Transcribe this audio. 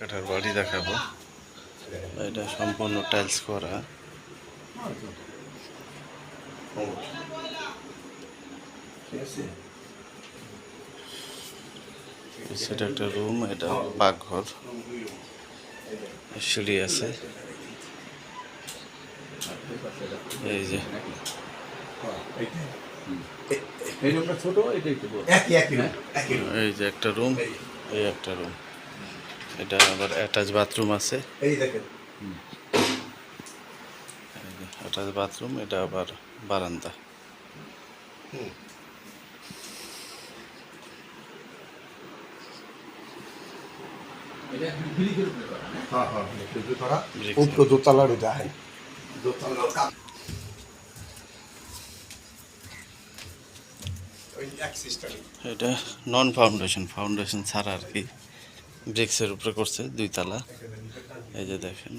কাঠার বাড়ি দেখাবো। এটা সম্পূর্ণ টাইলস করা। সেটা একটা রুম, এটা পাকঘর, সিঁড়ি আছে। এই যে এই যে একটা রুম, এই একটা রুম, এটা আবার অ্যাটাচ বাথরুম আছে। অ্যাটাচ বাথরুম, এটা আবার বারান্দা। এটা নন ফাউন্ডেশন, ফাউন্ডেশন ছাড়া আর কি, ব্রিক্সের উপরে করছে, 2 তলা। এই যে দেখেন,